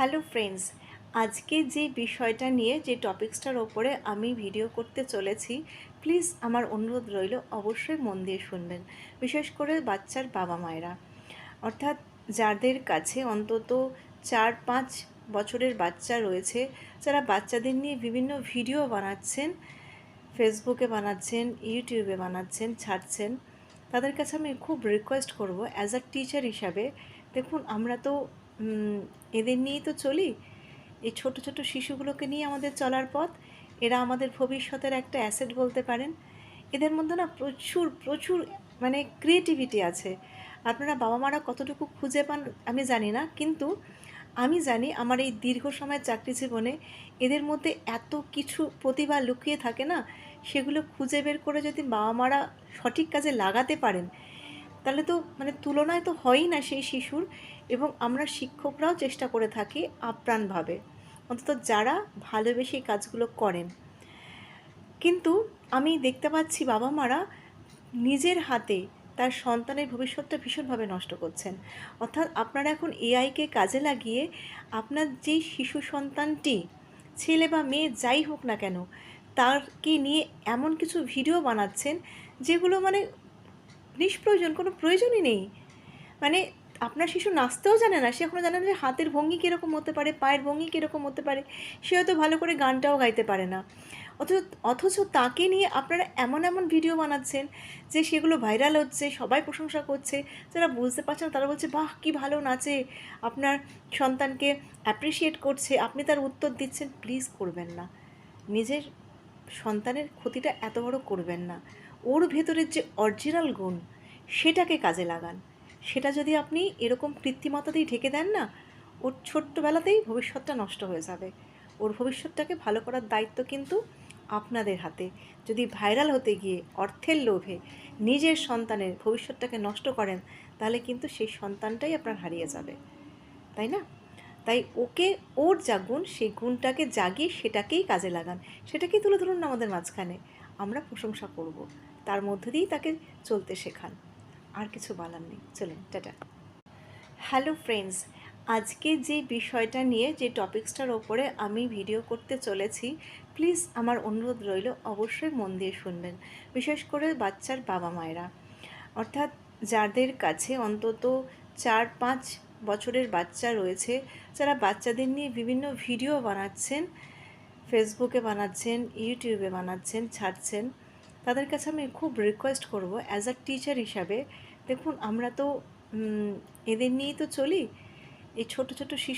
Hello friends, আজকে যে বিষয়টা নিয়ে যে টপিক্সটার ওপরে আমি ভিডিও করতে চলেছি, প্লিজ আমার অনুরোধ রইল অবশ্যই মন দিয়ে শুনবেন। বিশেষ করে বাচ্চার বাবা মায়েরা, অর্থাৎ যাদের কাছে অন্তত 4-5 বছরের বাচ্চা রয়েছে, যারা বাচ্চাদের নিয়ে বিভিন্ন ভিডিও বানাচ্ছেন, ফেসবুকে বানাচ্ছেন, ইউটিউবে বানাচ্ছেন, ছাড়ছেন, তাদের কাছে আমি খুব রিকোয়েস্ট করব অ্যাজ আ টিচার হিসাবে। দেখুন, আমরা তো এদের নিয়েই তো চলি। এই ছোট ছোট শিশুগুলোকে নিয়ে আমাদের চলার পথ। এরা আমাদের ভবিষ্যতের একটা অ্যাসেট বলতে পারেন। এদের মধ্যে না প্রচুর প্রচুর মানে ক্রিয়েটিভিটি আছে। আপনারা বাবা মারা কতটুকু খুঁজে পান আমি জানি না, কিন্তু আমি জানি আমার এই দীর্ঘ সময়ের চাকরি জীবনে এদের মধ্যে এত কিছু প্রতিভা লুকিয়ে থাকে না, সেগুলো খুঁজে বের করে যদি বাবা মারা সঠিক কাজে লাগাতে পারেন, তাহলে তো মানে তুলনায় তো হয়ই না সেই শিশুর। এবং আমরা শিক্ষকরাও চেষ্টা করে থাকি আপ্রাণভাবে, অন্তত যারা ভালোবেসে এই কাজগুলো করেন। কিন্তু আমি দেখতে পাচ্ছি বাবা মারা নিজের হাতে তার সন্তানের ভবিষ্যৎটা ভীষণভাবে নষ্ট করছেন। অর্থাৎ আপনারা এখন এআইকে কাজে লাগিয়ে আপনার যেই শিশু সন্তানটি, ছেলে বা মেয়ে যাই হোক না কেন, তারকে নিয়ে এমন কিছু ভিডিও বানাচ্ছেন যেগুলো মানে নিষ্প্রয়োজন, কোনো প্রয়োজনই নেই। মানে আপনার শিশু নাচতেও জানে না, সে এখনও জানে না যে হাতের ভঙ্গি কীরকম হতে পারে, পায়ের ভঙ্গি কীরকম হতে পারে, সে হয়তো ভালো করে গানটাও গাইতে পারে না। অথচ অথচ তাকে নিয়ে আপনারা এমন এমন ভিডিও বানাচ্ছেন যে সেগুলো ভাইরাল হচ্ছে, সবাই প্রশংসা করছে। যারা বুঝতে পারছেন না তারা বলছে, বাহ কী ভালো নাচে, আপনার সন্তানকে অ্যাপ্রিসিয়েট করছে, আপনি তার উত্তর দিচ্ছেন। প্লিজ করবেন না, নিজের সন্তানের ক্ষতিটা এত বড় করবেন না। ওর ভেতরের যে অরিজিনাল গুণ, সেটাকে কাজে লাগান। সেটা যদি আপনি এরকম কৃত্রিমতাতেই ঢেকে দেন না, ওর ছোট্টবেলাতেই ভবিষ্যৎটা নষ্ট হয়ে যাবে। ওর ভবিষ্যৎটাকে ভালো করার দায়িত্ব কিন্তু আপনাদের হাতে। যদি ভাইরাল হতে গিয়ে অর্থের লোভে নিজের সন্তানের ভবিষ্যৎটাকে নষ্ট করেন, তাহলে কিন্তু সেই সন্তানটাই আপনার হারিয়ে যাবে, তাই না? তাই ওকে, ওর যা গুণ, সেই গুণটাকে জাগিয়ে সেটাকেই কাজে লাগান। সেটাকেই তুলে ধরুন না আমাদের মাঝখানে, আমরা প্রশংসা করব। তার মধ্যে দিয়েই তাকে চলতে শেখান। আর কিছু বলার নেই। চলুন, টাটা। হ্যালো ফ্রেন্ডস, আজকে যে বিষয়টা নিয়ে যে টপিক্সটার ওপরে আমি ভিডিও করতে চলেছি, প্লিজ আমার অনুরোধ রইল অবশ্যই মন দিয়ে শুনবেন। বিশেষ করে বাচ্চার বাবা মায়েরা, অর্থাৎ যাদের কাছে অন্তত 4-5 বছরের বাচ্চা রয়েছে, যারা বাচ্চাদের নিয়ে বিভিন্ন ভিডিও বানাচ্ছেন, ফেসবুকে বানাচ্ছেন, ইউটিউবে বানাচ্ছেন, ছাড়ছেন, তাদের কাছে আমি খুব রিকোয়েস্ট করব অ্যাজ আ টিচার হিসাবে। দেখুন, আমরা তো এদের নিয়েই তো চলি। এই ছোট ছোট শিশু